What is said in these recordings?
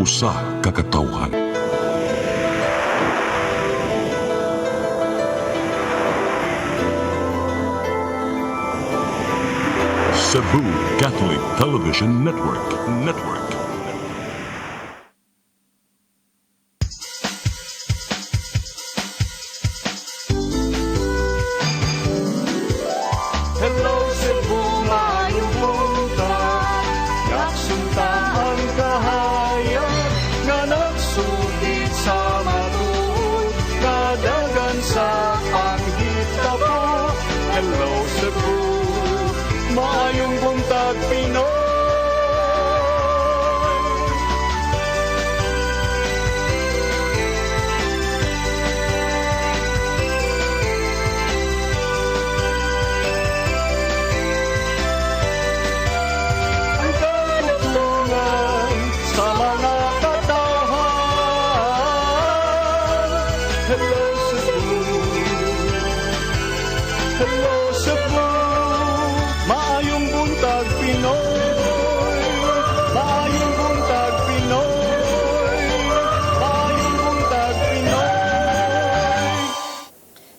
usa ka katawhan. Cebu Catholic Television Network. Hello Cebu, maayong buntag. Naksunta ang kahayag nga nagsulit sa matuod, kadagan sa panghitabo. Hello Cebu, maayong buntag Pinoy. Ang katutulungan sa mga katawhan. Hello Cebu, hello Cebu, maayong buntag Pinoy, maayong buntag Pinoy, maayong buntag Pinoy.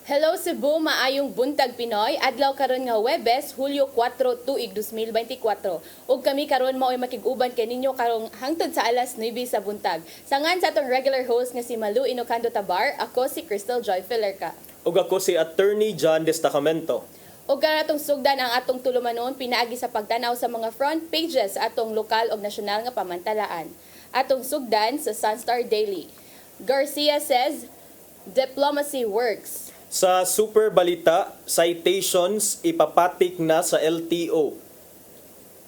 Hello Cebu, maayong buntag Pinoy. Adlaw karon nga Huwebes, Hulyo 4, tuig 2024. Ug kami karon mao'y makig-uban kay ninyo karong hangtod sa alas 9 sa buntag. Sangan sa atong regular host nga si Malu Inocando Tabar, ako si Crystal Joy Filerca. Ug ako si Attorney John Destacamento. Ug kanatong sugdan ang atong tulumanon pinaagi sa pagtanaw sa mga front pages sa atong lokal ug nasyonal nga pamantalaan. Atong sugdan sa Sunstar Daily. Garcia says, diplomacy works. Sa Super Balita, citations ipapatik na sa LTO.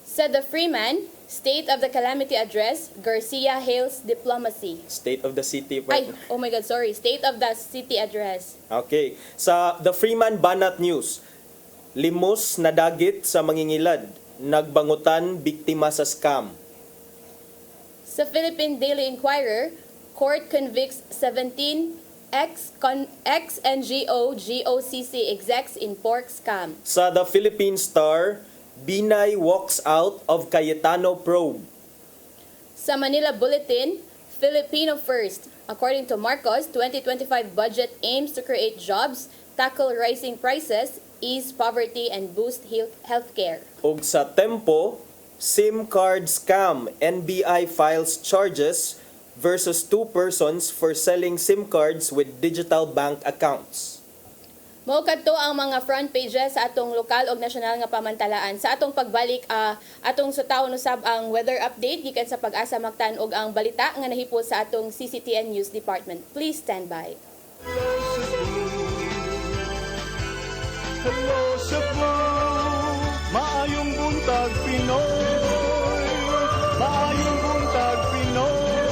Sa The Freeman, State of the Calamity Address, Garcia hails diplomacy. State of the City. Ay, oh my God, sorry. State of the City Address. Okay. Sa The Freeman Banat News, limos na dagit sa mangingilad, nagbangutan biktima sa scam. Sa Philippine Daily Inquirer, court convicts 17 ex-NGO GOCC execs in pork scam. Sa The Philippine Star, Binay walks out of Cayetano probe. Sa Manila Bulletin, Filipino First. According to Marcos, 2025 budget aims to create jobs, tackle rising prices, ease poverty, and boost healthcare. Ug sa Tempo, SIM card scam, NBI files charges versus 2 persons for selling SIM cards with digital bank accounts. Mao kadto ang mga front pages sa atong lokal ug nasyonal nga pamantalaan. Sa atong pagbalik, atong sutahon usab ang weather update gikan sa Pag-asa Mactan ug ang balita nga nahipos sa atong CCTN News Department. Please stand by. Hello Cebu, maayong buntag Pinoy, maayong buntag Pinoy,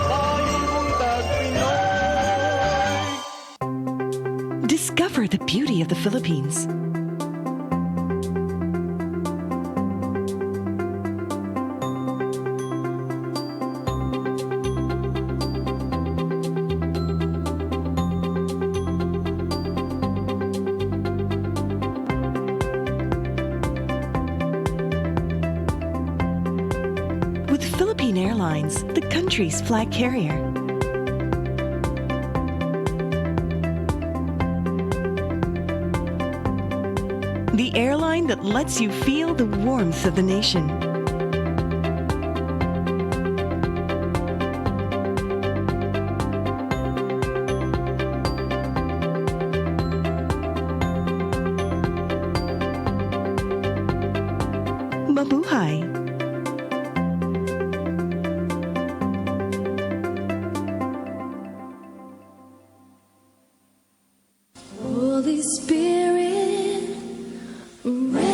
maayong buntag Pinoy. Discover the beauty of the Philippines. With Philippine Airlines, the country's flag carrier. The airline that lets you feel the warmth of the nation. Mabuhay! Holy Spirit, rain.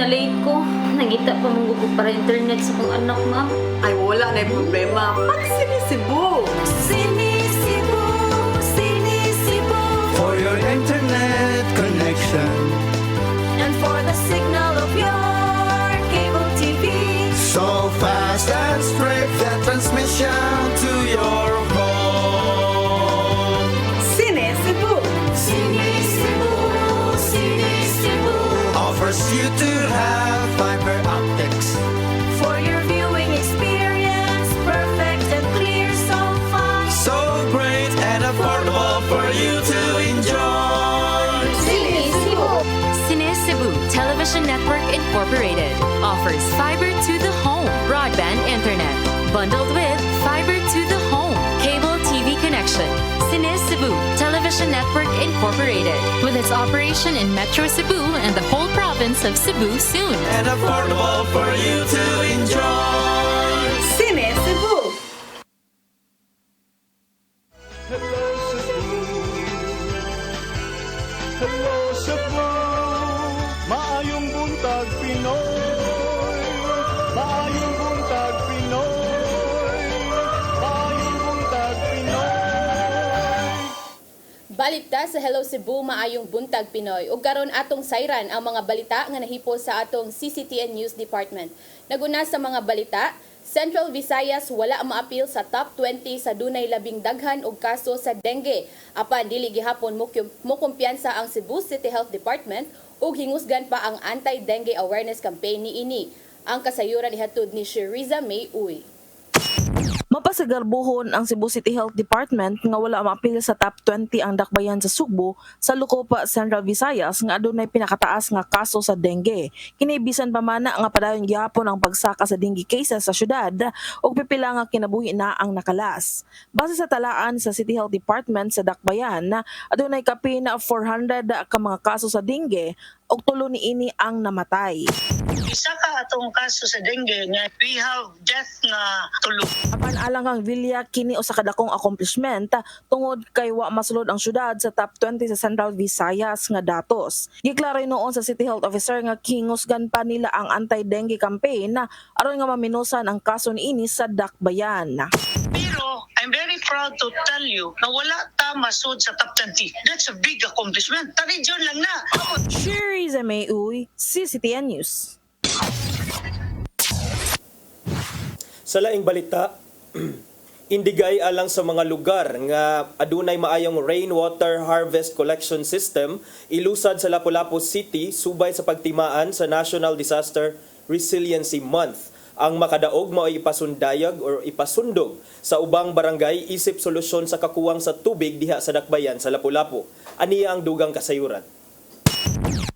na late ko. Nangita pa mong ko para internet sa kong anak, ma'am. Ay, wala na yung problema. Pag sinisibo. Sinisibo, sinisibo. For your internet connection, And for the signal of your cable TV. so fast and straight, that transmission to your home. Sinisibo. Sinisibo, sinisibo. Offers you to have fiber optics. For your viewing experience, perfect and clear, so fast. So great and affordable for you to enjoy. Sinisibo. Cine Cebu Television Network Incorporated offers fiber to the home broadband internet bundled with fiber to the home cable TV connection. Cine Cebu Television Network Incorporated with its operation in Metro Cebu and the whole province of Cebu soon. And affordable for you to enjoy. Sinisibo. Hello Cebu, hello Cebu, maayong buntag Pinoy, maayong buntag Pinoy, maayong buntag Pinoy. Balita sa Hello Cebu, maayong buntag Pinoy. Ug karon atong sayran ang mga balita nga nahipo sa atong CCTN News Department. Naguna sa mga balita, Central Visayas wala maapil sa top 20 sa dunay labing daghan og kaso sa dengue. Apan dili gihapon mo kumpiyansa ang Cebu City Health Department ug hingusgan pa ang anti-dengue awareness campaign niini. Ang kasayuran ihatod ni Sheriza May Uy. Mapasagarbuhon ang Cebu City Health Department nga wala maapil sa top 20 ang dakbayan sa Sugbo sa Lucopa, Central Visayas nga adunay pinakataas nga kaso sa dengue. Kini bisan pa man nga padayon gihapon ang pagsaka sa dengue cases sa syudad ug pipila nga kinabuhi na ang nakalas. Base sa talaan sa City Health Department sa dakbayan, adunay kapin 400 ka mga kaso sa dengue ug tulo niini ang namatay. Isa ka atong kaso sa dengue nga we have death nga tulo. Apan alang kang Villa, kini usa ka dakong accomplishment tungod kay wa masulod ang syudad sa top 20 sa Central Visayas nga datos. Giklaroy noon sa City Health Officer nga hingusgan pa nila ang anti-dengue campaign aron nga maminusan ang kaso niini sa dakbayan. Pero I'm very proud to tell you na wala ta masud sa top 20. That's a big accomplishment. Ta-region lang na. Sheriza May Uy, CCTN News. Sa laing balita, indigay alang sa mga lugar nga adunay maayong rainwater harvest collection system ilusad sa Lapu-Lapu City subay sa pagtimaan sa National Disaster Resiliency Month. Ang makadaog mao ipasundayag or ipasundog sa ubang barangay isip solusyon sa kakuwang sa tubig diha sa dakbayan sa Lapu-Lapu. Aniya ang dugang kasayuran.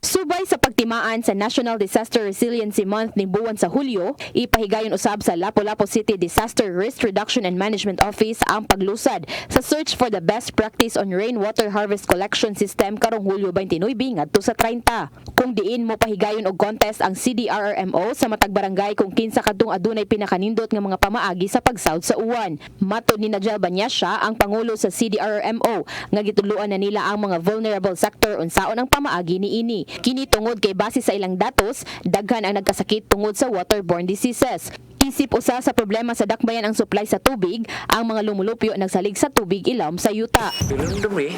Subay sa pagtimaan sa National Disaster Resiliency Month ni buwan sa Hulyo, ipahigayon usab sa Lapu-Lapu City Disaster Risk Reduction and Management Office ang paglusad sa search for the best practice on rainwater harvest collection system karong Hulyo 29 ngadto sa 30. Kung diin mo pahigayon og contest ang CDRRMO sa matag barangay kung kinsa kadtong adunay pinakanindot nga mga pamaagi sa pagsawd sa uwan. Matud ni Najel Banyasya, ang pangulo sa CDRRMO, nga gituluan na nila ang mga vulnerable sector unsaon ang pamaagi niini. Kini tungod kay base sa ilang datos, daghan ang nagkasakit tungod sa waterborne diseases. Isip usa sa problema sa dakbayan ang supply sa tubig, ang mga lumulupyo nagsalig sa tubig ilawom sa yuta. Dumi,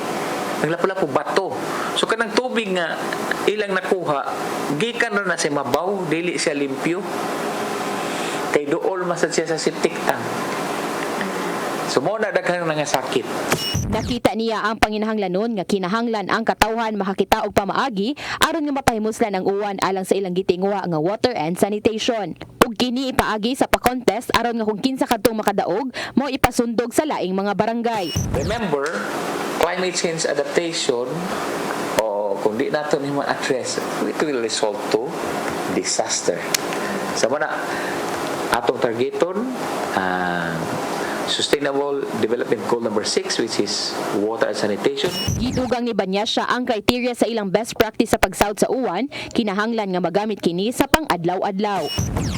naglapu-lapu bato. So kanang tubig nga ilang nakuha, gikan na sa mabaw, dili siya limpyo. Kay dool masad siya sa septic tank. So mo na daghang nga sakit. Nakita niya ang panginahanglanon nga kinahanglan ang katawhan makakita og pamaagi aron nga mapahimuslan ang uwan alang sa ilang gitingwa nga water and sanitation. Ug kini ipaagi sa pa-contest aron nga kung kinsa kadtong makadaog mo ipasundog sa laing mga barangay. Remember, climate change adaptation o kung di nato nimo address, it will result to disaster. Sa mana atong targeton Sustainable Development Goal number 6, which is water and sanitation. Gidugang ni Banyasya ang kriteria sa ilang best practice sa pagsawd sa uwan, kinahanglan nga magamit kini sa pang-adlaw-adlaw.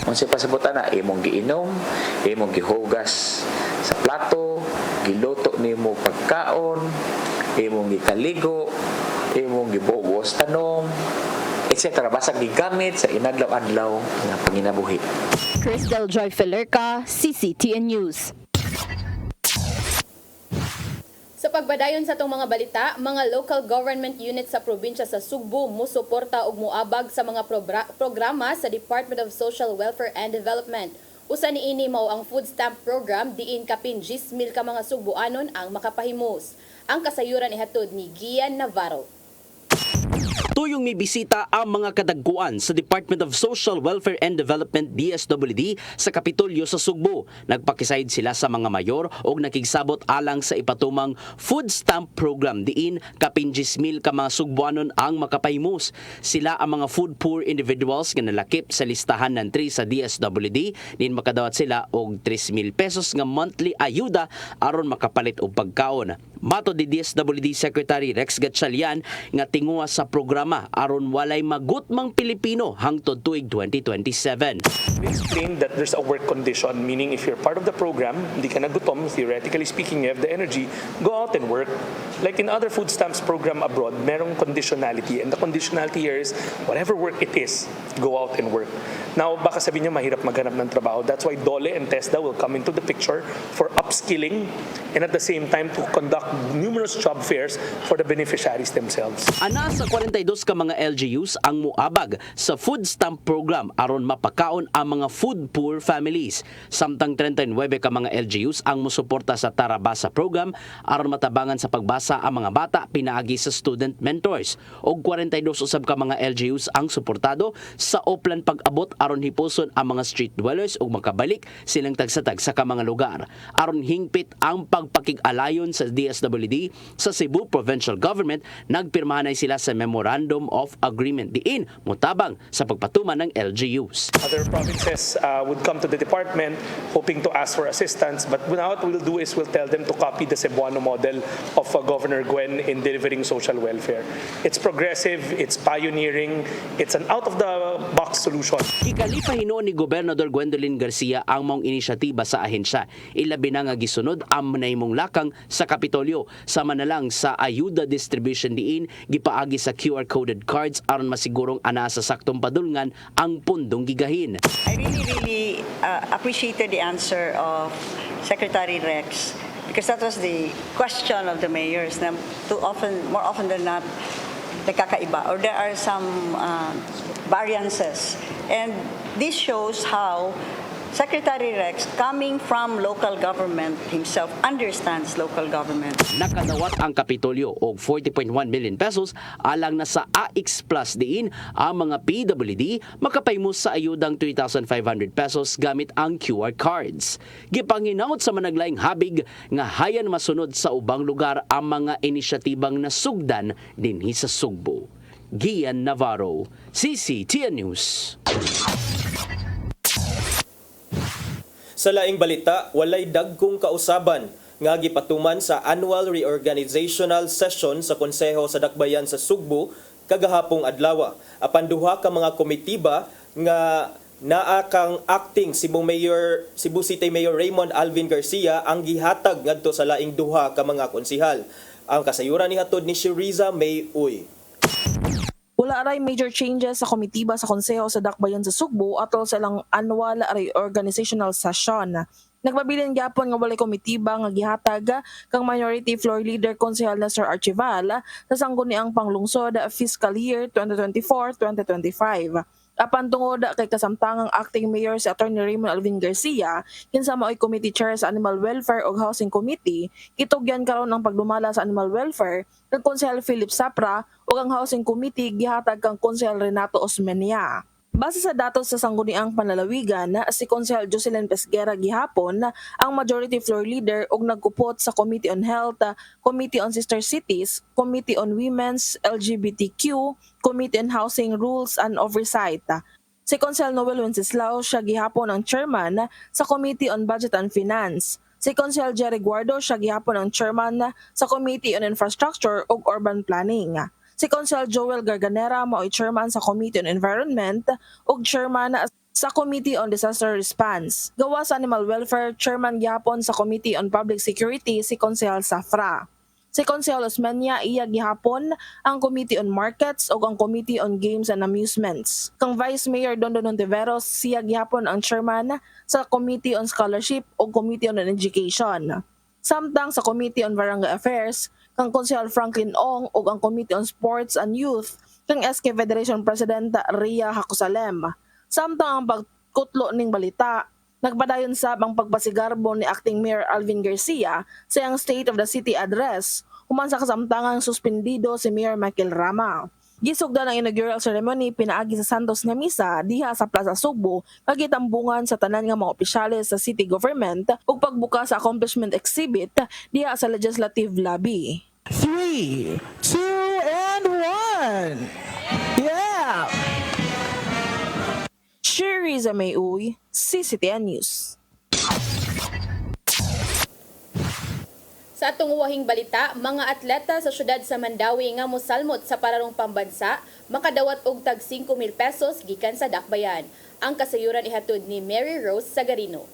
Kung sa pasabutan na, imong giinom, imong gihugas sa plato, giluto nimo pagkaon, imong gikaligo, imong gibuwas tanom, etc. etc. Basta gigamit sa inadlaw-adlaw nga panginabuhi. Crystal Joy Felerca, CCTN News. Sa pagbadayon sa itong mga balita, mga local government units sa probinsya sa Sugbo musuporta ug muabag sa mga programa sa Department of Social Welfare and Development. Usa niini mao ang food stamp program diin kapin 10,000 ka mga Sugboanon ang makapahimos. Ang kasayuran ihatod ni Gian Navarro. Tuyong may bisita ang mga kadagkuan sa Department of Social Welfare and Development DSWD sa Kapitolyo sa Sugbo. Nagpakisayod sila sa mga mayor o nakigsabot alang sa ipatumang food stamp program diin kapin 10,000 ka mga Sugboanon ang makapahimos. Sila ang mga food poor individuals nga nalakip sa listahan ng 3 sa DSWD din makadawat sila og 3,000 pesos nga monthly ayuda aron makapalit og pagkaon. Mato di DSWD Secretary Rex Gatchalian nga tinguha sa programa aron walay magutmang Pilipino hangtod tuig 2027. We explained that there's a work condition, meaning if you're part of the program, hindi ka nagutom, theoretically speaking, you have the energy, go out and work. Like in other food stamps program abroad, merong conditionality, and the conditionality here is whatever work it is, go out and work. Now, baka sabihin niyo mahirap maghanap ng trabaho. That's why DOLE and TESDA will come into the picture for upskilling and at the same time to conduct numerous job fairs for the beneficiaries themselves. Ana sa 42 ka mga LGUs ang muabag sa food stamp program aron mapakaon ang mga food poor families. Samtang 39 ka mga LGUs ang musuporta sa Tarabasa program aron matabangan sa pagbasa ang mga bata pinaagi sa student mentors. Og 42 usab ka mga LGUs ang suportado sa Oplan pag-abot aron hipuson ang mga street dwellers ug makabalik silang tagsa-tagsa ka mga lugar. Aron hingpit ang pagpakig-alayon sa DSWD sa Cebu Provincial Government, nagpirmahan sila sa Memorandum of Agreement diin mutabang sa pagpatuman ng LGUs. Other provinces would come to the department hoping to ask for assistance, but now what we'll do is we'll tell them to copy the Cebuano model of Governor Gwen in delivering social welfare. It's progressive, it's pioneering, it's an out-of-the-box solution. Ikalipa hinuon ni Gobernador Gwendolyn Garcia ang maong inisyatiba sa ahensya. Ilabi na nga gisunod ang manahimong lakang sa Kapitolyo. Sama na lang sa ayuda distribution diin, gipaagi sa QR coded cards aron masigurong ana sa saktong padulngan ang pundong gigahin. I really appreciated the answer of Secretary Rex because that was the question of the mayors na more often than not, nagkakaiba or there are some variances. And this shows how Secretary Rex, coming from local government himself, understands local government. Nakadawat ang Kapitolyo og 40.1 million pesos alang na sa AX Plus diin ang mga PWD makapahimos sa ayudang 3,500 pesos gamit ang QR cards. Gipanginaot sa managlaing habig nga hayan masunod sa ubang lugar ang mga inisyatibang nasugdan dinhi sa Sugbo. Gian Navarro, CCTN News. Sa laing balita, walay dagkong kausaban nga gipatuman sa annual reorganizational session sa Konseho sa Dakbayan sa Sugbo kagahapong adlaw. Apan duha ka mga komitiba nga naa kang acting Cebu City Mayor Raymond Alvin Garcia ang gihatag ngadto sa laing duha ka mga konsehal. Ang kasayuran ni hatod ni Shiriza May Uy. Wala aray major changes sa komitiba sa Konseho sa Dakbayan sa Sugbo atol sa ilang annual reorganizational session. Nagpabilin gyapon nga walay komitiba nga gihatag kang Minority Floor Leader Konsehal na Sir Archival sa sangguniang panglungsod fiscal year 2024-2025. Apan tungod kay kasamtangang acting mayor si Atty. Raymond Alvin Garcia, kinsa mao'y committee chair sa Animal Welfare ug Housing Committee, kitugyan karon ang pagdumala sa Animal Welfare kang Konsehal Philip Sapra ug ang Housing Committee gihatag kang Konsehal Renato Osmeña. Base sa datos sa sangguniang panlalawigan, si Konsehal Jocelyn Pesguera gihapon ang majority floor leader ug nagkupot sa Committee on Health, Committee on Sister Cities, Committee on Women's, LGBTQ, Committee on Housing Rules and Oversight. Si Konsehal Noel Wenceslao siya gihapon ang chairman sa Committee on Budget and Finance. Si Konsehal Jerry Guardo siya gihapon ang chairman sa Committee on Infrastructure ug Urban Planning. Si Konsehal Joel Garganera mao'y chairman sa Committee on Environment ug chairman sa Committee on Disaster Response. Gawa sa Animal Welfare, chairman gyapon sa Committee on Public Security si Konsehal Safra. Si Consejero Osmeña iya gihapon ang Committee on Markets o ang Committee on Games and Amusements. Kang Vice Mayor Dondon Ontiveros siya gihapon ang chairman sa Committee on Scholarship o Committee on Education. Samtang sa Committee on Barangay Affairs, kang Consejero Franklin Ong o ang Committee on Sports and Youth, kang SK Federation President Ria Hakusalem. Samtang ang pagkutlo ning balita, nagpadayon sab ang pagpasigarbo ni Acting Mayor Alvin Garcia sa iyang State of the City address human sa kasamtangang suspendido si Mayor Michael Rama. Gisugda ng inaugural ceremony pinaagi sa Santos nga misa diha sa Plaza Subo kagitambungan sa tanan nga mga opisyales sa city government ug pagbuka sa accomplishment exhibit diha sa legislative lobby. 3, 2, and 1. Yeah! Sheriza Mayuy, CCTN News. Sa atong uwahing balita, mga atleta sa syudad sa Mandawi nga mosalmot sa pararong pambansa makadawat og tag 5,000 pesos gikan sa dakbayan. Ang kasayuran ihatod ni Mary Rose Sagarino.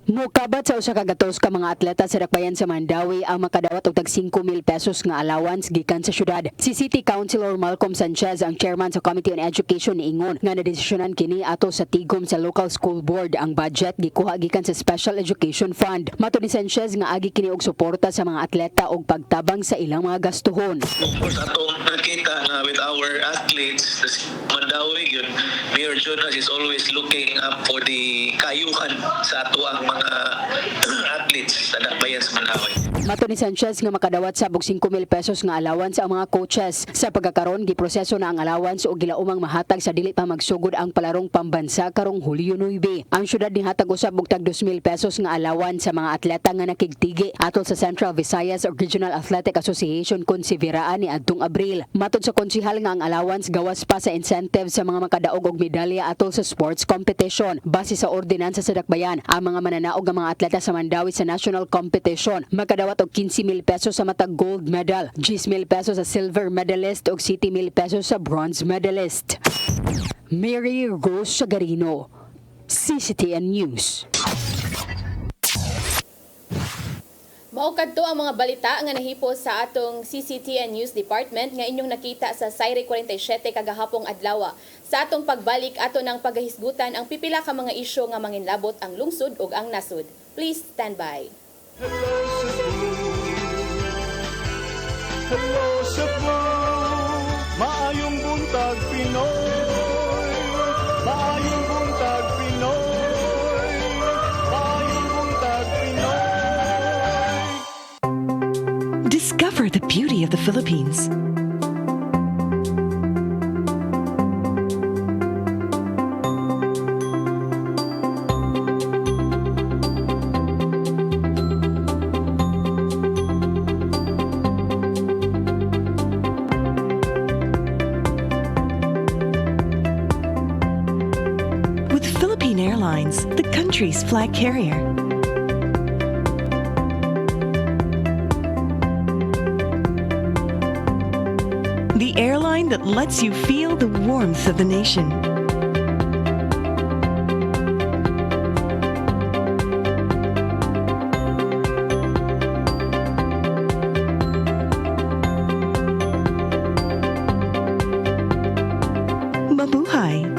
Mukabat sa usa ka gatos ka mga atleta sa dakbayan sa Mandawi ang makadawat og tag 5,000 pesos nga allowance gikan sa syudad. Si City Councilor Malcolm Sanchez ang chairman sa Committee on Education niingon nga nadesisyonan kini ato sa tigom sa local school board ang budget gikuha gikan sa Special Education Fund. Mato ni Sanchez nga agi kini og suporta sa mga atleta og pagtabang sa ilang mga gastuhon. Of course atong nakita na with our athletes Mandawi yun, Mayor Jonas is always looking up for the kayuhan sa ato ang mga athletes sa dakbayan sa Mandawi. Mato ni Sanchez nga makadawat sa 5,000 pesos nga allowance ang mga coaches. Sa pagkakaron giproseso na ang allowance o gilaumang mahatag sa dili pa magsugod ang palarong pambansa karong Hulyo 9. Ang syudad ni hatag usab og tag 2,000 pesos nga allowance sa mga atleta nga nakigtigi atol sa Central Visayas Regional Athletic Association kon si Viraan ni adtong Abril. Matod sa konsehal nga ang allowance gawas pa sa incentive sa mga makadaog og medalya atol sa sports competition. Base sa ordinansa sa dakbayan, ang mga mananaog nga mga atleta sa Mandawi sa national competition makadawat og 15,000 pesos sa matag gold medal, 10,000 pesos sa silver medalist ug 7,000 pesos sa bronze medalist. Mary Rose Sagarino, CCTN News. Mao kadto ang mga balita nga nahipo sa atong CCTN News Department nga inyong nakita sa Sayre 47 kagahapong adlaw. Sa atong pagbalik ato ng paghisgutan ang pipila ka mga isyu nga manginlabot ang lungsod ug ang nasud. Please stand by. Hello Cebu, maayong buntag Pinoy, maayong buntag Pinoy, maayong buntag Pinoy. Discover the beauty of the Philippines. With Philippine Airlines, the country's flag carrier. The airline that lets you feel the warmth of the nation. Mabuhay!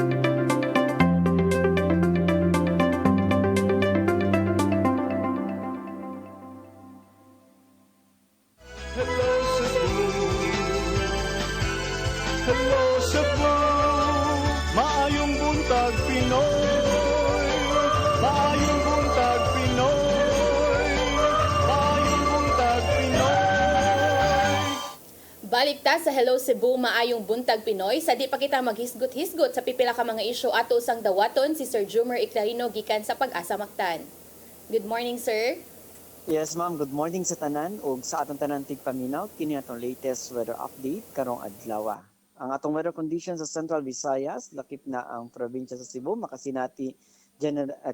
Hello Cebu, maayong buntag Pinoy, maayong buntag Pinoy, maayong buntag Pinoy. Balik ta sa Hello Cebu, maayong buntag Pinoy. Sa di pa kita maghisgot-hisgot sa pipila ka mga isyu ato sang dawaton si Sir Jumer Iclarino gikan sa Pag-asa Mactan. Good morning, sir. Yes, ma'am. Good morning sa tanan ug sa atong tanan tigpaminaw kini atong latest weather update karong adlaw. Ang atong weather conditions sa Central Visayas, lakip na ang probinsya sa Cebu, makasinati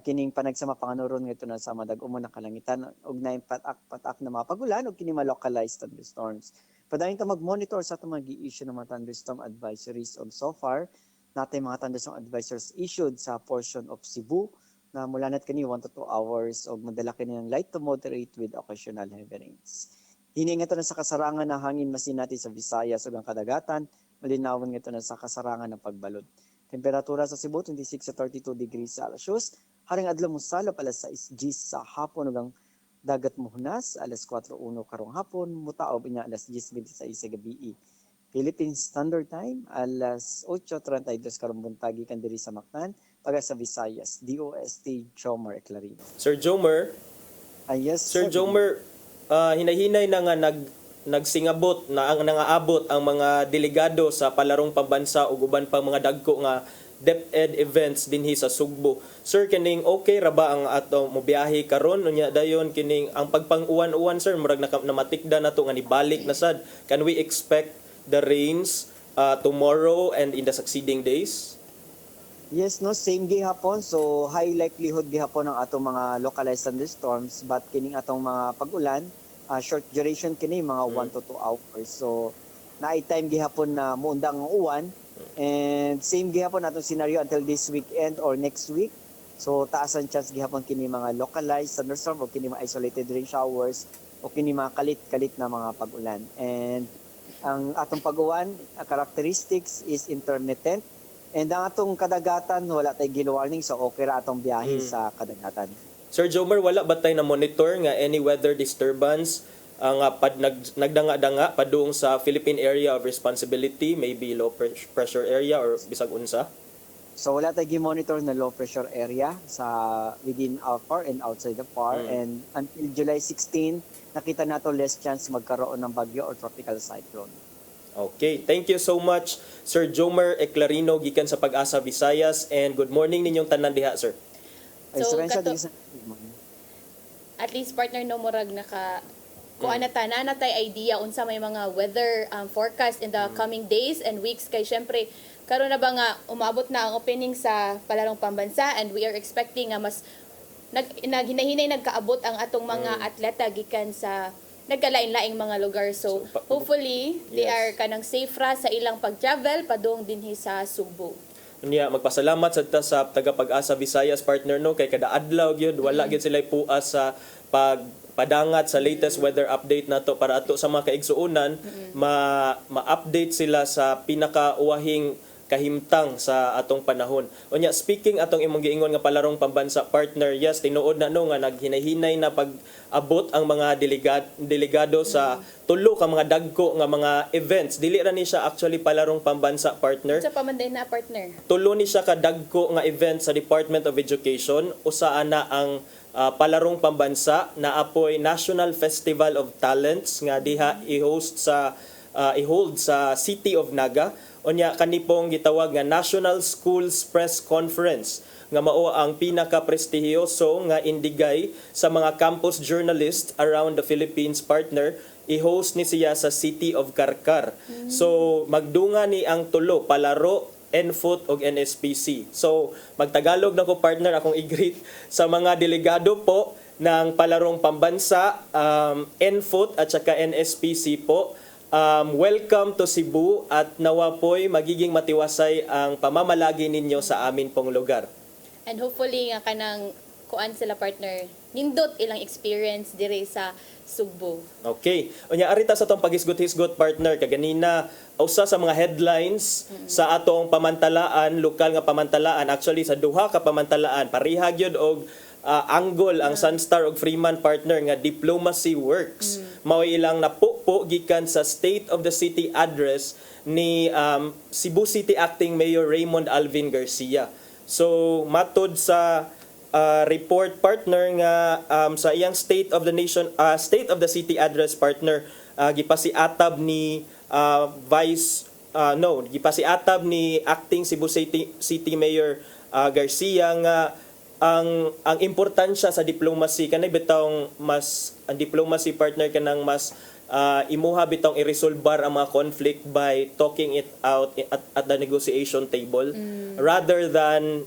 kining panagsama panganuron ngito na sa madag-umon na kalangitan ug naay patak na mga pagulan ug kini localized thunderstorms. Padayon ta mag-monitor sa atong mga gi-issue ng mga thunderstorm advisories ug so far natay mga thunderstorm advisories issued sa portion of Cebu na mula nat kani 1 to 2 hours ug madala kini ng light to moderate with occasional heavy rains. Hini nga ito na sa kasarangan ng hangin masinati sa Visayas ug ang kadagatan, malinawon nga ito na sa kasarangan ng pagbalod. Temperatura sa Cebu 26 sa 32 degrees Celsius. Haring adlaw mo salop alas 6 sa hapon ug ang dagat muhunas alas 4:01 karong hapon, mutaob inya alas 10:26 sa gabi. Philippine Standard Time alas 8:32 karong buntag gikan diri sa Mactan, paga sa Visayas. DOST Jomer Eclarino. Sir Jomer, yes, Sir Jomer, hinahinay na nga nagsingabot na ang nangaabot ang mga delegado sa palarong pambansa ug uban pang mga dagko nga DepEd events dinhi sa Sugbo. Sir, kining okay ra ba ang ato mobiyahe karon unya dayon kining ang pagpang-uwan-uwan sir murag namatikda na to nga nibalik na sad. Can we expect the rains tomorrow and in the succeeding days? Yes, no, same gihapon. So high likelihood gihapon ang atong mga localized thunderstorms, but kining atong mga pag-ulan, short duration kini mga 1 to 2 hours. So naay time gihapon na muundang ang uwan, and same gihapon atong scenario until this weekend or next week. So taas ang chance gihapon kini mga localized thunderstorm o kini mga isolated rain showers o kini mga kalit-kalit na mga pag-ulan. And ang atong pag-uwan, characteristics is intermittent. And ang atong kadagatan, wala tayong gill warning, so okay ra atong biyahe sa kadagatan. Sir Jomer, wala ba tayo na monitor nga any weather disturbance nga nagdanga-danga padung sa Philippine Area of Responsibility, maybe low pressure area or bisag unsa? So wala tayong gi-monitor na low pressure area sa within our PAR and outside the PAR. And until July 16, nakita nato less chance magkaroon ng bagyo or tropical cyclone. Okay, thank you so much Sir Jomer Eclarino gikan sa Pag-asa Visayas, and good morning ninyong tanan diha sir. So, at least partner no murag naka kuan na tanan natay idea unsa may mga weather forecast in the coming days and weeks, kay syempre karon na ba nga umabot na ang opening sa palarong pambansa, and we are expecting nga mas naghinahinay nagkaabot ang atong mga atleta gikan sa nagkalain-laing mga lugar. So hopefully they are kanang safe ra sa ilang pag-travel padung dinhi sa Sugbo. Unya magpasalamat sad ta sa taga Pag-asa Visayas partner no, kay kada adlaw gyud wala gyud sila puas sa padangat sa latest weather update nato para ato sa mga kaigsuonan ma-update sila sa pinakauwahing kahimtang sa atong panahon. Unya speaking atong imong giingon nga palarong pambansa partner, yes tinuod na no nga naghinahinay na pag-abot ang mga delegado sa tulo ka mga dagko nga mga events. Dili ra ni siya actually palarong pambansa partner. Sa pamanday na partner. Tulo ni siya ka dagko nga event sa Department of Education. Usa ana ang palarong pambansa na apoy National Festival of Talents nga diha i-host sa i-hold sa City of Naga. Unya kanipong gitawag nga National Schools Press Conference nga mao ang pinaka-prestihiyoso nga indigay sa mga campus journalists around the Philippines partner. I-host ni siya sa City of Karkar. So magdunga ni ang tulo palaro, NFOT ug NSPC. So magtagalog na ko partner akong i-greet sa mga delegado po ng palarong pambansa, NFOT at saka NSPC po. Welcome to Cebu at nawa po'y magiging matiwasay ang pamamalagi ninyo sa amin pong lugar. And hopefully nga kanang kuan sila partner nindot ilang experience dire sa Sugbo. Okay. Unya arita sa tong paghisgot-hisgot partner kaganina usa sa mga headlines sa atong pamantalaan, lokal nga pamantalaan, actually sa duha ka pamantalaan pareha gyud og angle ang Sunstar ug Freeman partner nga diplomacy works. Mao ilang napupo gikan sa State of the City address ni Cebu City Acting Mayor Raymond Alvin Garcia. So matod sa report partner nga sa iyang State of the City address partner gipasiatab ni gipasiatab ni Acting Cebu City Mayor Garcia nga ang importansya sa diplomacy kanay bitong mas ang diplomacy partner kanang mas imuha bitong iresolbar ang mga conflict by talking it out at the negotiation table rather than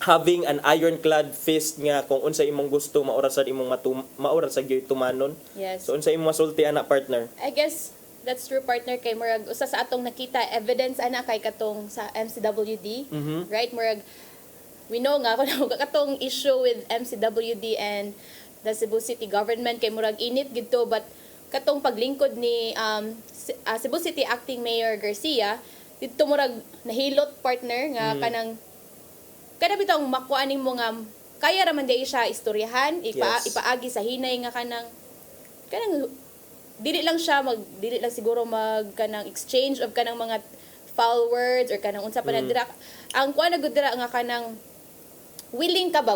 having an ironclad fist nga kung unsa imong gusto maura sa imong maura sa gyud tumanon. Yes. So unsa imong masulti ana partner? I guess that's true partner, kay murag usa sa atong nakita evidence ana kay katong sa MCWD, right? Murag we know nga katong issue with MCWD and the Cebu City government kay murag init gidto, but katong paglingkod ni Cebu City Acting Mayor Garcia dito murag nahilot partner nga kanang bitong makuha mo nga kaya raman di siya istoryahan ipaagi sa hinay nga kanang dili lang siguro kanang exchange of kanang mga foul words or kanang unsa pa na dira ang kuha na gud dira nga kanang willing ka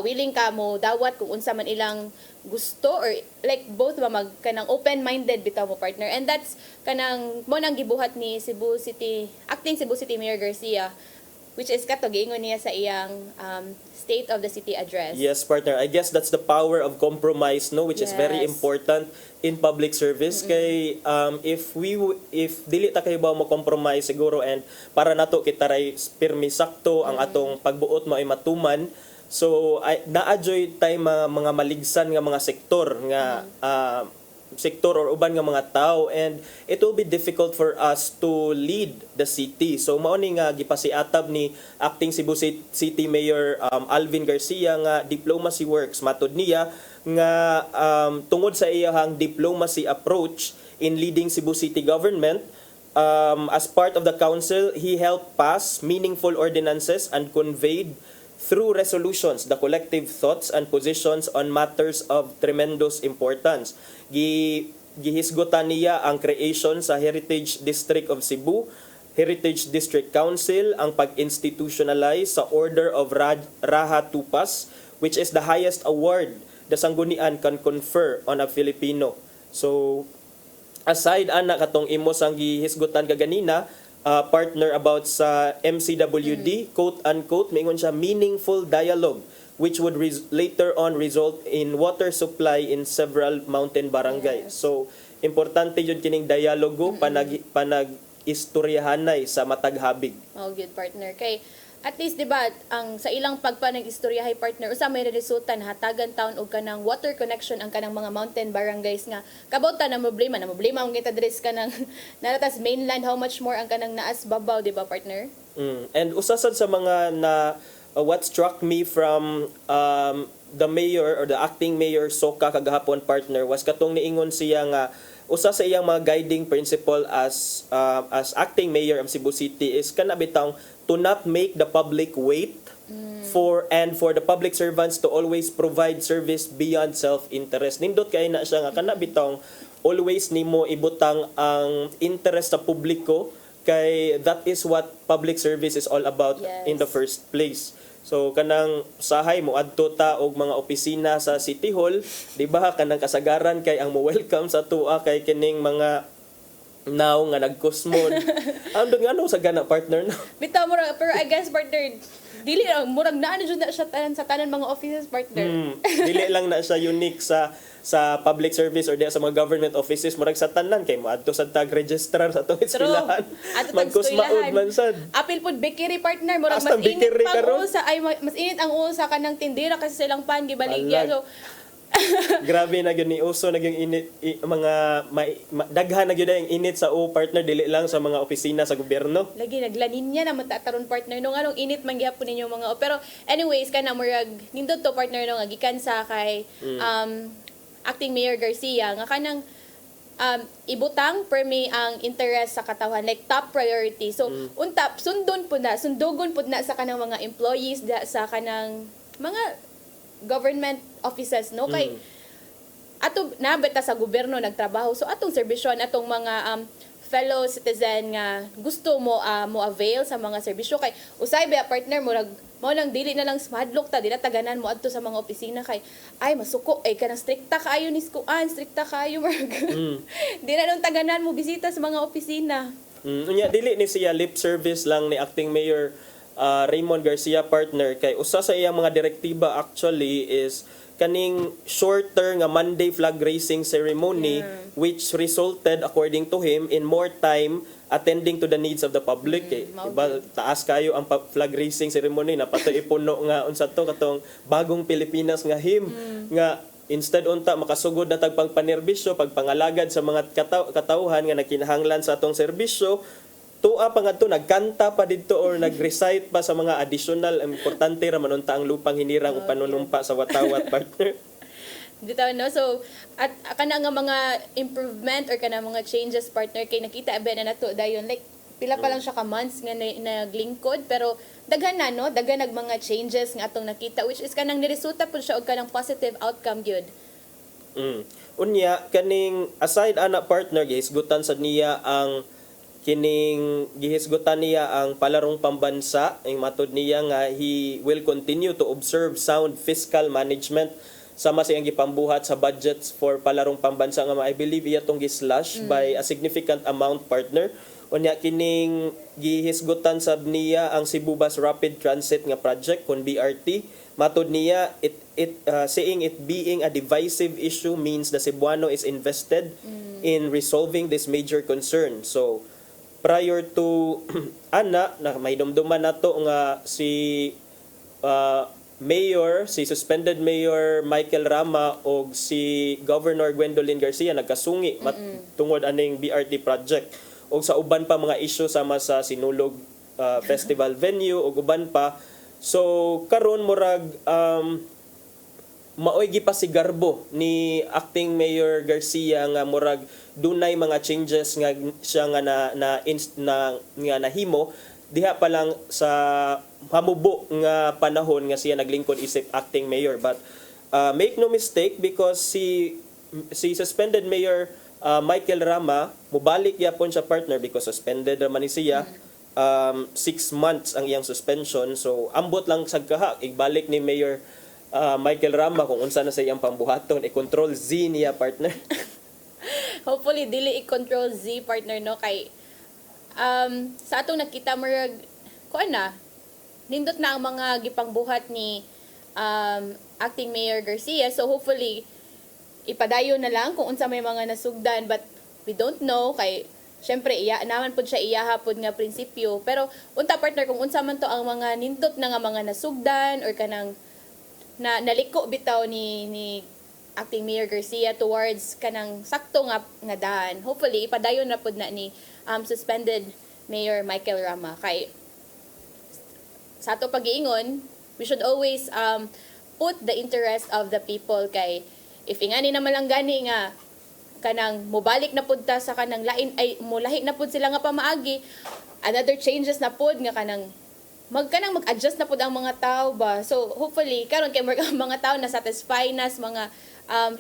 mo dawat kung unsa man ilang gusto or like both ba kanang open-minded bitaw mo partner, and that's kanang mo nang gibuhat ni Acting Cebu City Mayor Garcia, which is kato giingon niya sa iyang State of the City address. Yes, partner. I guess that's the power of compromise, no, which is very important in public service. Kay if dili ta kay ba mo compromise siguro, and para nato kita ray pirmi sakto ang atong pagbuot mo ay matuman. So naa-joy tay mga maligsan nga mga sektor nga sektor or uban nga mga tao, and it will be difficult for us to lead the city. So mao ni nga gipasiatab ni Acting Cebu City Mayor Alvin Garcia nga diplomacy works. Matod niya nga tungod sa iyang diplomacy approach in leading Cebu City government, as part of the council, he helped pass meaningful ordinances and conveyed through resolutions the collective thoughts and positions on matters of tremendous importance. Gihisgutan niya ang creation sa Heritage District of Cebu, Heritage District Council, ang pag-institutionalize sa Order of Raha Tupas, which is the highest award the Sanggunian can confer on a Filipino. So, aside ana katong imo sang gihisgutan kaganina, partner about sa MCWD, quote-unquote, maingon siya, meaningful dialogue which would later on result in water supply in several mountain barangays. So, importante yun kining dialogo panag-istoryahanay sa matag habig. Oh, good partner. Kay at least diba ang sa ilang pagpanag-istoryahay partner usa may resulta na hatagan taon og kanang water connection ang kanang mga mountain barangays nga kabauta na problema ang kita address kanang naratas mainland, how much more ang kanang naas babaw, diba partner? And usasad sa mga na what struck me from the mayor or the acting mayor Soka kagahapon, partner, was katong niingon siya nga usa sa iyang mga guiding principle as acting mayor of Cebu City is kana bitang to not make the public wait for the public servants to always provide service beyond self-interest. Nindot kay na siya nga kana bitang always nimo ibutang ang interest sa publiko, kay that is what public service is all about in the first place. So kanang sahay mo adto ta og mga opisina sa City Hall, di ba, kanang kasagaran kay ang mo welcome sa tuwa kay kining mga now nga nagkusmod. Andun nga no sa gana, partner, no? Bitaw mo pero I guess partner dili murag naa jud na siya sa tanan mga offices, partner. Dili lang na siya unique sa public service or sa mga government offices, murag sa tanan kay mo adto sa tag-registrar sa atong eskwelahan. Magkusmaod man sad. Apil pud bakery, partner, murag mas init pang usa ay mas init ang usa kanang tindera kasi silang pan gibaligya. So grabe na gyud ni uso nagyong init daghan na gyud ang init sa partner, dili lang sa mga opisina sa gobyerno. Lagi naglanin niya na matataron, partner, no anong init man gyapon ninyo mga pero anyways kana murag nindot to, partner, no nga gikan sa kay Acting Mayor Garcia nga kanang ibutang permi ang interest sa katawhan, like top priority. So sundogon pud na sa kanang mga employees sa kanang mga government offices, no, kay ato nabeta sa gobyerno nagtrabaho, so atong serbisyon atong mga fellow citizen nga gusto mo avail sa mga serbisyo, kay usay ba, partner, mo lang dili na lang madlok ta dila taganan mo adto sa mga opisina kay ay masuko ay kanang strikta kaayo ni skuan, strikta kaayo di na lang taganan mo bisita sa mga opisina. Unya dili ni siya lip service lang ni Acting Mayor Raymond Garcia, partner, kay usa sa iyang mga direktiba actually is kaning shorter nga Monday flag raising ceremony, which resulted, according to him, in more time attending to the needs of the public. Diba, taas kayo ang flag raising ceremony na patoy ipuno nga unsa to katong bagong Pilipinas nga nga instead unta makasugod na tagpang panerbisyo pagpangalagad sa mga katawhan nga nakinahanglan sa atong serbisyo, tuwa pa nga to, nagkanta pa dito or nag-recite pa sa mga additional importante ra manunta ang lupang hinirang o panunumpa sa watawat, partner. bitaw no. So at kana nga mga improvement or kana mga changes partner kay nakita ba na nato dayon like pila pa lang siya ka months nga naglingkod pero daghan na no, daghan nag mga changes nga atong nakita which is kanang niresulta pud siya og kanang positive outcome gyud. Unya kaning aside ana partner gihisgutan sad niya ang gihisgutan niya ang palarong pambansa ang matud niya nga he will continue to observe sound fiscal management sama sa iyang gipambuhat sa budgets for palarong pambansa nga I believe iya tong gislash by a significant amount partner. Unya kining gihisgutan sab niya ang Cebu Bus Rapid Transit nga project kon BRT. Matud niya saying it being a divisive issue means the Cebuano is invested in resolving this major concern. So prior to ana na may dumduman nato nga si si suspended Mayor Michael Rama o si Governor Gwendolyn Garcia nagkasungi tungod aning BRT project o sa uban pa mga issue sama sa Sinulog festival venue o uban pa. So karon murag maoy gipasigarbo ni acting Mayor Garcia nga murag dunay mga changes nga siya nga nga nahimo diha pa lang sa hamubo nga panahon nga siya naglingkod isip acting mayor. But make no mistake because si suspended Mayor Michael Rama mubalik yapon siya partner because suspended raman ni siya 6 months ang iyang suspension. So ambot lang sagkaha igbalik ni Mayor Michael Rama kung unsa na sa iyang pambuhaton i-control Z niya partner. Hopefully dili i-control Z partner no kay sa atong nakita murag kuan na nindot na ang mga gipangbuhat ni acting Mayor Garcia. So hopefully ipadayon na lang kung unsa may mga nasugdan but we don't know kay syempre iya naman pud siya iyaha pud nga prinsipyo pero unta partner kung unsa man to ang mga nindot na nga mga nasugdan or kanang naliko bitaw ni acting Mayor Garcia towards kanang sakto nga daan. Hopefully ipadayon na pud na ni suspended Mayor Michael Rama kay sa ato pag-iingon we should always put the interest of the people kay if ingani naman lang gani nga kanang mobalik na pud ta sa kanang lain ay mulahi na pud sila nga pamaagi another changes na pud nga kanang mag-adjust na pud ang mga tao ba. So hopefully karon kay mga tao na satisfy nas mga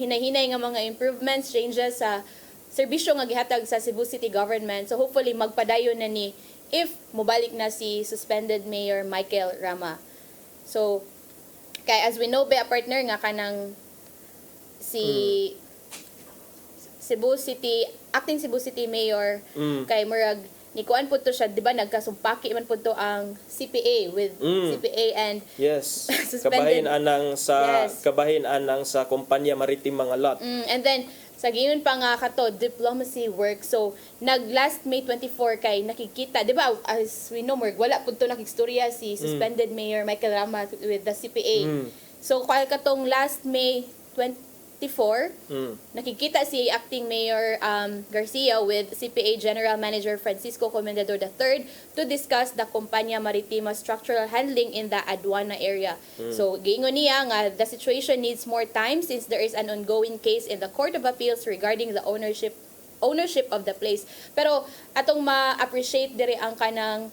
hinay-hinay nga mga improvements changes sa serbisyo nga gihatag sa Cebu City Government. So hopefully magpadayon na ni if mobalik na si suspended Mayor Michael Rama. So kay as we know ba partner nga kanang si acting Cebu City Mayor kay murag ni kuan pud to siya, di ba nagkasumpaki man pud to ang CPA with CPA and yes suspended kabahin anang sa kompanya maritim mga lot. And then sa giyon pa nga kato diplomacy work. So nag last May 24 kay nakikita, di ba as we know wala pud to nakigstorya si suspended Mayor Michael Rama with the CPA. So kay katong last May 24 nakikita si acting Mayor Garcia with CPA General Manager Francisco Comendador III to discuss the Kompanya Maritima structural handling in the Aduana area. So giingon niya nga the situation needs more time since there is an ongoing case in the Court of Appeals regarding the ownership of the place. Pero atong ma-appreciate diri ang kanang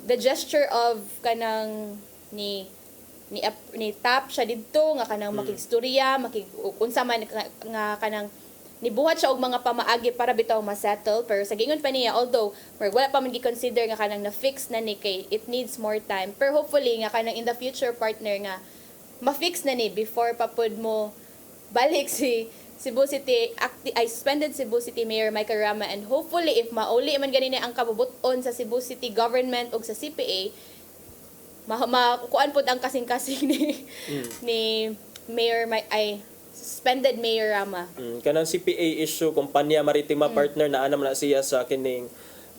the gesture of kanang ni tap siya didto nga kanang makigstorya unsa man nga kanang nibuhat siya og mga pamaagi para bitaw ma-settle pero sa gingon pa niya although wala pa man gi-consider nga kanang na-fix na ni kay it needs more time pero hopefully nga kanang in the future partner nga ma-fix na ni before pa pud mo balik si Cebu City suspended Cebu City Mayor Michael Rama and hopefully if mauli man ganini ang kabubuton sa Cebu City government ug sa CPA makuan pud ang kasing-kasing ni Mayor suspended Mayor Rama. Kanang CPA issue kompanya maritima partner na naman na siya sa kining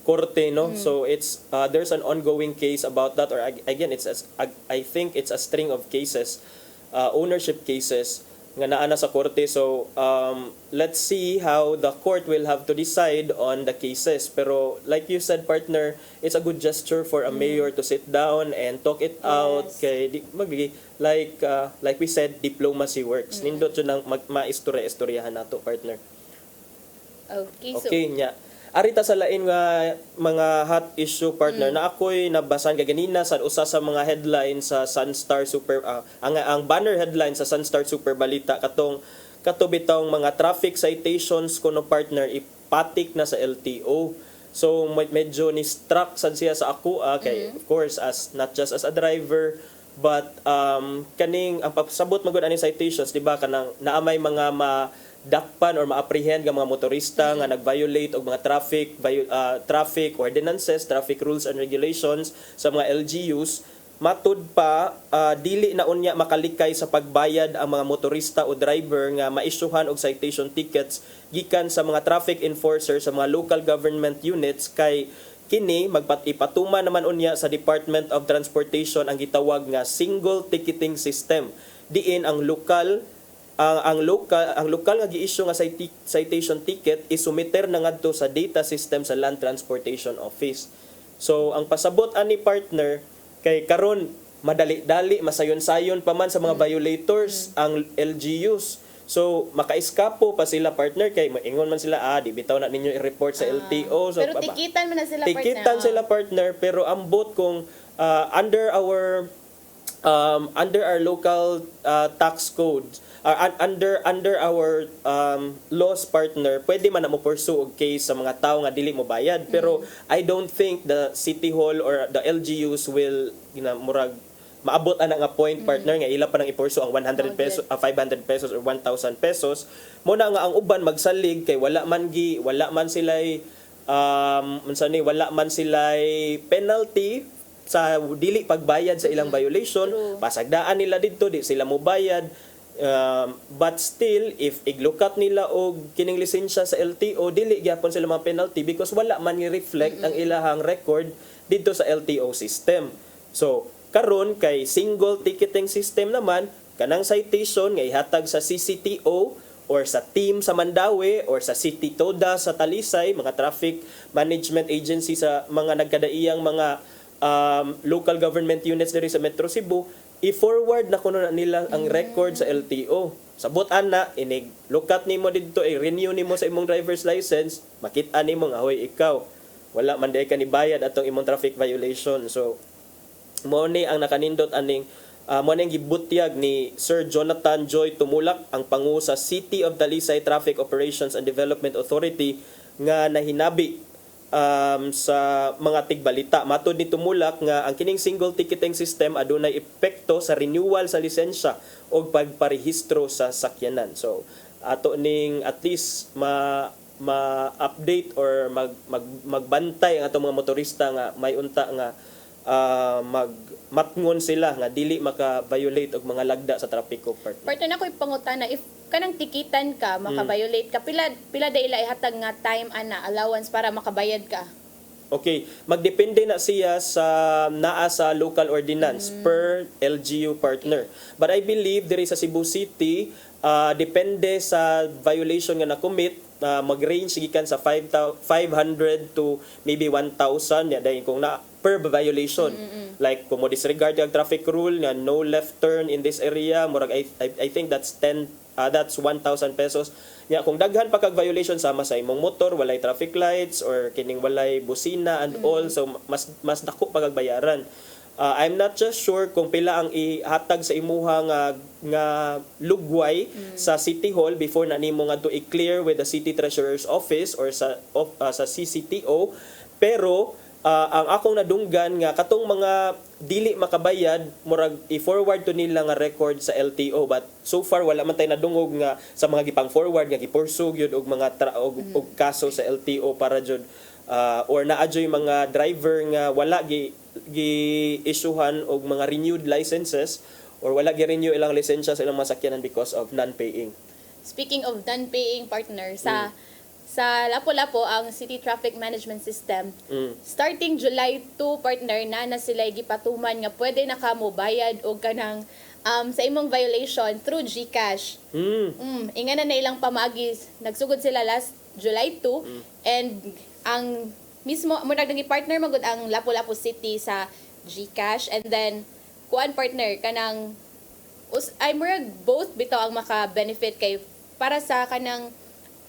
korte no. So it's there's an ongoing case about that or again I think it's a string of cases ownership cases nga naa na sa korte. So let's see how the court will have to decide on the cases. Pero like you said, partner, it's a good gesture for a mayor to sit down and talk it out. Kay like we said, diplomacy works. Nindot yun ang maistorya-istoryahan nato, partner. Okay, so Okay, nya. Arita sa lain nga mga hot issue, partner, na ako'y nabasan kaganina sa usa sa mga headline sa Sunstar Super ang banner headline sa Sunstar Super Balita katong katubitong mga traffic citations kuno, partner, ipatik na sa LTO. So medyo ni struck sad siya sa ako kay of course as not just as a driver but kaning ang pasabot magud ani citations, di ba, kanang naamay mga dakpan or ma-apprehend nga mga motorista nga nag-violate og mga traffic ordinances, traffic rules and regulations sa mga LGUs, matud pa dili na unya makalikay sa pagbayad ang mga motorista o driver nga maisyuhan og citation tickets gikan sa mga traffic enforcer sa mga local government units kay kini ipatuma naman unya sa Department of Transportation ang gitawag nga single ticketing system, diin ang lokal nga gi-issue nga citation ticket isumiter na ngadto sa data system sa Land Transportation Office. So ang pasabot ani, partner, kay karon madali-dali masayon-sayon pa man sa mga violators ang LGUs. So makaiskapo pa sila, partner, kay maingon man sila di bitaw na ninyo i-report sa LTO. So pero tikitan man na sila, partner. Tikitan sila, partner, pero ambot kung under our local tax codes, under our laws, partner, pwede man na mo pursue og case sa mga tao nga dili mo bayad. Pero I don't think the City Hall or the LGUs will murag maabot ana nga point, partner, nga ila pa nang ipursu ang 100 pesos, 500 pesos or 1,000 pesos. Muna nga ang uban magsalig kay wala man sila'y wala man sila'y penalty sa dili pagbayad sa ilang violation. Pasagdaan nila didto, di sila mo bayad. But still, if iglukat nila og kining lisensya sa LTO, dili gyapon sila mga penalty because wala man i-reflect ang ilahang record dito sa LTO system. So karon kay single ticketing system naman, kanang citation nga ihatag sa CCTO or sa team sa Mandawi or sa City Toda sa Talisay, mga traffic management agency sa mga nagkadaiyang mga local government units diri sa Metro Cebu, i-forward na kuno nila ang record sa LTO. Sabot-an na, lukat nimo dito, i-renew nimo sa imong driver's license, makita nimo nga hoy ikaw wala man day ka ni bayad atong imong traffic violation. So mo ni ang nakanindot aning mo ning gibutyag ni Sir Jonathan Joy Tumulak, ang pangu sa City of Talisay Traffic Operations and Development Authority, nga nahinabi sa mga tigbalita. Matod ni Tumulak nga ang kining single ticketing system adunay epekto sa renewal sa lisensya o pagparehistro sa sakyanan. So ato ning at least ma-update or magbantay ang atong mga motorista nga may unta nga matngon sila nga dili maka-violate og mga lagda sa trapiko, partner. Partner, na ko'y pangutana, if kanang tikitan ka, maka-violate ka, pila daila ihatag nga time allowance para makabayad ka? Okay, magdepende na siya sa naa sa local ordinance per LGU, partner. But I believe diri sa Cebu City, depende sa violation nga na-commit, mag-range gikan sa 500 to maybe 1,000 dahil kung na per violation. Like kung mo disregard yung traffic rule nga no left turn in this area, murag I think that's 1,000 pesos. Nya kung daghan pa kag violation sama sa imong motor, walay traffic lights or kining walay busina and all, so mas dako pa kag bayaran. I'm not just sure kung pila ang ihatag sa imuha nga lugway sa City Hall before na nimo nga to i-clear with the City Treasurer's Office or sa CCTO, pero ang akong nadunggan nga katong mga dili makabayad murag i-forward to nila nga record sa LTO, but so far wala man tay nadungog nga sa mga gipang forward nga gipursug yun og mga og kaso sa LTO para jud or naadyoy mga driver nga wala gi-issuehan og mga renewed licenses or wala gi-renew ilang lisensya sa ilang masakyanan because of non-paying. Speaking of non-paying, partner, sa Lapu-Lapu ang City Traffic Management System, starting July 2, partner, na sila gipatuman nga pwede na ka mo bayad og kanang sa imong violation through GCash. Ingana na ilang pamaagis. Nagsugod sila last July 2 and ang mismo murag naging partner magud ang Lapu-Lapu City sa GCash and then kuan partner kanang ay murag both bitaw ang maka-benefit kay para sa kanang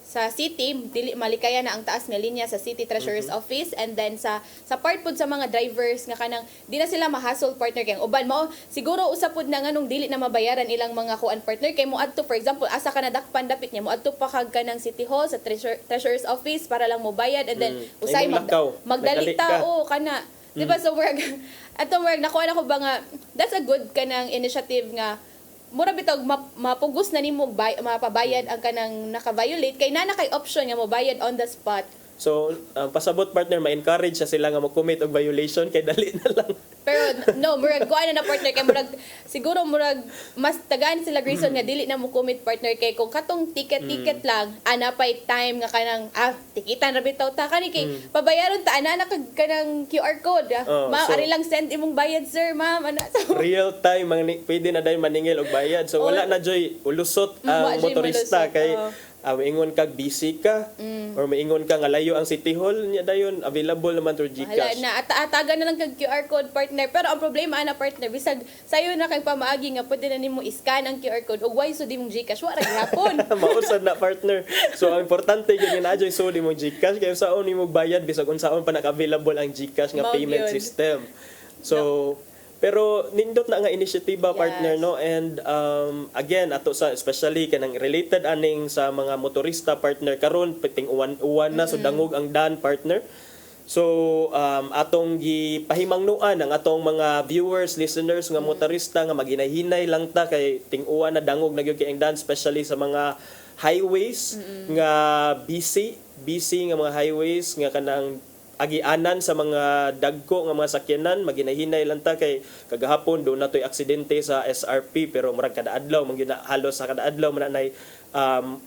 sa city dili malikaya na ang taas nga linya sa City Treasurer's Office and then sa part pud sa mga drivers nga kanang di na sila ma-hassle partner kay ang uban mao siguro usapod na nganong dili na mabayaran ilang mga kuan partner kay mo adto for example asa ka nadakpan dapit niya mo adto pa kag kanang City Hall sa Treasurer's Office para lang mo bayad and then usay magdali tao kana diba so murag ato murag nakuha na ko ba nga that's a good kanang initiative nga mura bitog mapugos na nimo mapabayad ang kanang naka-violate kay na kay option nga mo bayad on the spot. So, pasabot partner, ma-encourage siya sila nga mag-commit og violation kay dali na lang. Pero no, murag kuan na partner kay murag siguro murag mas tagaan sila reason nga dili na mo commit partner kay kung katong ticket lang ana pay time nga kanang tikitan ra bitaw ta kani kay pabayaron ta ana kag kanang QR code. Ari lang send imong bayad sir ma'am ana. So, real time pwede na dayon maningil og bayad. So wala na joy ulusot ang motorista kay maingon kag busy ka or maingon ka nga layo ang City Hall niya dayon available naman through GCash. Na atagan na lang kag QR code partner pero ang problema ana partner bisag sayo na kay pamaagi nga pwede na nimo i-scan ang QR code ug why so di mong GCash wa ra gyapon. Mausad na partner. So ang importante gyud na adyo so di mo GCash kay saon nimo bayad bisag unsaon pa naka-available ang GCash nga payment system. So pero nindot na nga inisyatiba partner no and again ato sa especially kanang related aning sa mga motorista partner karon piting uwan na so dangog ang daan partner. So atong gipahimangnuan ang atong mga viewers, listeners nga motorista nga maghinay-hinay lang ta kay ting-uwan na dangog na gyud kay ang daan especially sa mga highways nga busy nga mga highways nga kanang agianan sa mga dagko nga mga sakyanan maghinay-hinay lang ta kay kagahapon do natoy aksidente sa SRP pero murag kada adlaw man gyud halos sa kada adlaw man nay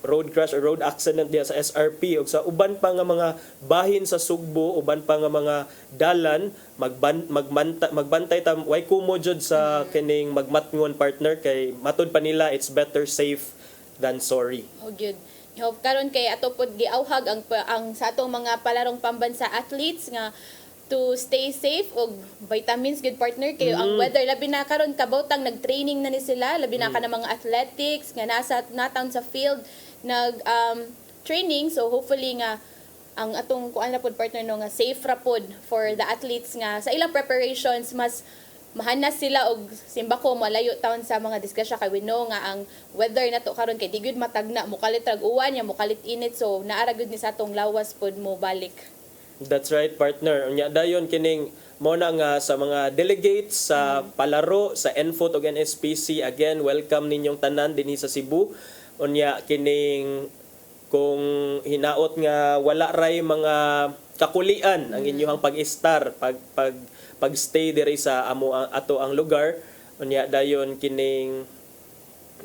road crash or road accident diya sa SRP ug sa uban pa nga mga bahin sa Sugbo uban pa nga mga dalan magbantay ta way kumo jud sa kining magmatngon partner kay matud pa nila it's better safe than sorry. Oh good. Karon kay ato pod giawhag ang sa atong mga palarong pambansa athletes nga to stay safe og vitamins good partner kay ang weather labi na karon kabawtang nagtraining na ni sila labi na ka ng mga athletics nga nasa natown sa field nag training so hopefully nga ang atong kuan na pod partner no nga safe ra pod for the athletes nga sa ilang preparations mas mahanas sila og simbako malayo taon sa mga diskusya kay we know nga ang weather nato karon kay di gyud matagna mukalit rag uwan ya mukalit init so naara gyud ni sa atong lawas pod mo balik. That's right partner. Unya dayon kining mo na nga sa mga delegates sa palaro sa NFOT ug NSPC again welcome ninyong tanan dinhi sa Cebu. Unya kining kung hinaot nga wala ray mga kakulian ang inyong pag-star pag-stay diri sa ato ang lugar unya dayon kining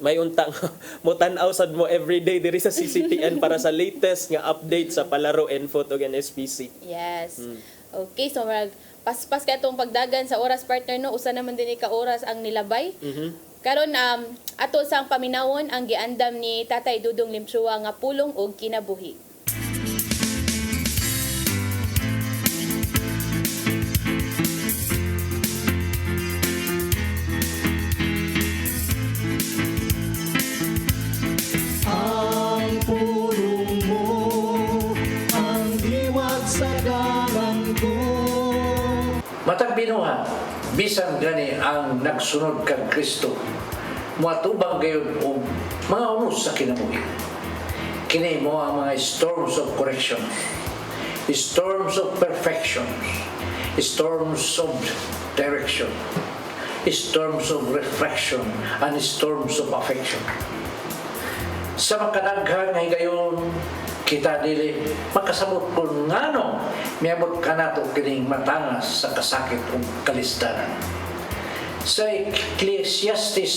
may untang mo tan-aw sad mo everyday diri sa CCTN para sa latest nga update sa palaro NFOT ug NSPC. Yes. Okay, so paspas ka itong pagdagan sa oras partner no usa naman din ka oras ang nilabay. Karon ato sang paminawon ang giandam ni Tatay Dudong Limchua nga pulong og kinabuhi. Matag binuha, bisan gani ang nagsunod kag Kristo, matubang gayon o mga unos sa kinabuhi. Kini mo ang mga storms of correction, storms of perfection, storms of direction, storms of reflection, and storms of affection. Sa makadaghan nga gayon, kita dili makasabot kung ngano miabot ka nato kining matangas sa kasakit o kalisdanan. Sa Ecclesiastes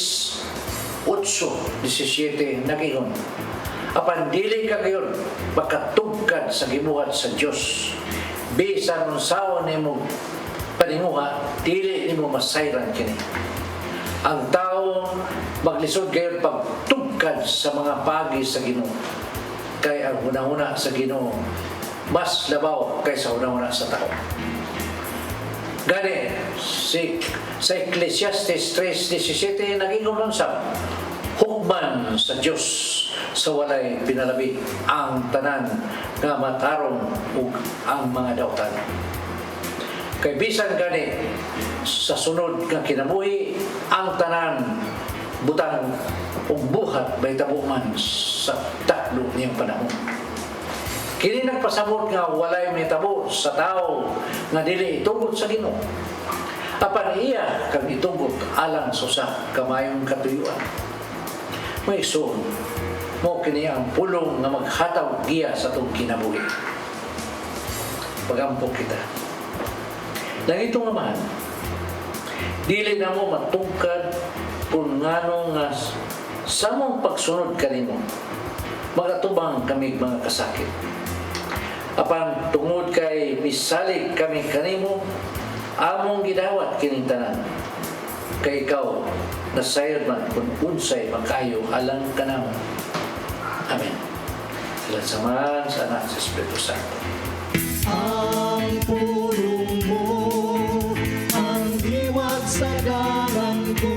8:17 nagingon, apan dili ka gayon makatugkad sa gibuhat sa Dios. Bisan unsaon nimo paninguha, dili nimo masayran kini. Ang tao maglisod kayo pagtugkad sa mga pagi sa Ginoo. Kay ang una-una sa Ginoo mas labaw kaysa una-una sa tao. Gani, sa Ecclesiastes 3:17 naging umansap, hukman sa Dios sa walay pinalabi ang tanan nga matarong ug ang mga dautan. Kay bisan gani sa sunod nga kinabuhi ang tanan butang ug buhat mahitabo man sa taklo niyang panahon. Kini nagpasabot nga walay mahitabo sa tao nga dili itugot sa Ginoo. Apan iya kang itugot alang sa usa ka mayong katuyuan. May igsoon mo kini ang pulong nga maghataw giya sa atong kinabuhi. Pagampok kita. Langitong Amahan, dili na mo matungkad kung ngano nga sa mong pagsunod kanimo magatubang kami mga kasakit. Apan tungod kay misalig kami kanimo, among gidawat kining tanan. Kay ikaw nasayod man kung unsay makayo alang kanamo. Amen. Sila samahan sa Anak sa Espiritu Santo. Ang pulong mo, ang diwat sa dalan ko.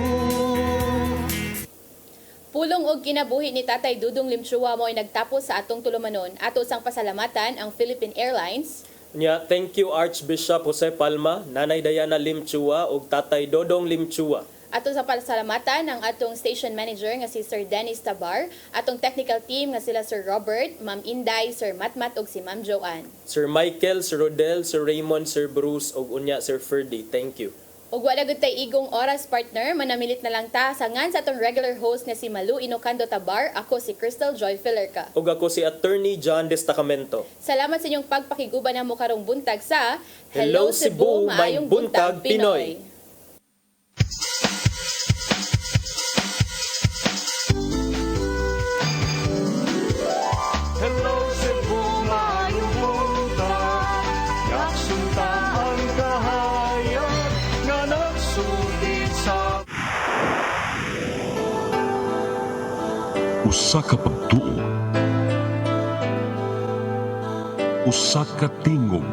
Pulong og kinabuhi ni Tatay Dudong Limchua mo ay nagtapos sa atong tulumanon. Ato sang pasalamatan ang Philippine Airlines. Thank you Archbishop Jose Palma, Nanay Diana Limchua ug Tatay Dodong Limchua. Ato sa pasalamatan ang atong station manager nga si Sir Dennis Tabar, atong technical team nga sila Sir Robert, Ma'am Inday, Sir Matmat ug si Ma'am Joanne. Sir Michael, Sir Rodel, Sir Raymond, Sir Bruce ug unya Sir Ferdy. Thank you. Ug wala gud tay igong oras partner, manamilit na lang ta sa ngan sa atong regular host nga si Malu Inocando Tabar, ako si Crystal Joy Filerca. Ug ako si Attorney John Destacamento. Salamat sa inyong pagpakiguban namo karong buntag sa Hello Cebu, Maayong Buntag, Pinoy. Hello Cebu, maayong buntag. Yaksunta ang kahayag nga nagsulit sa usa ka pagtuo, usa ka tingog,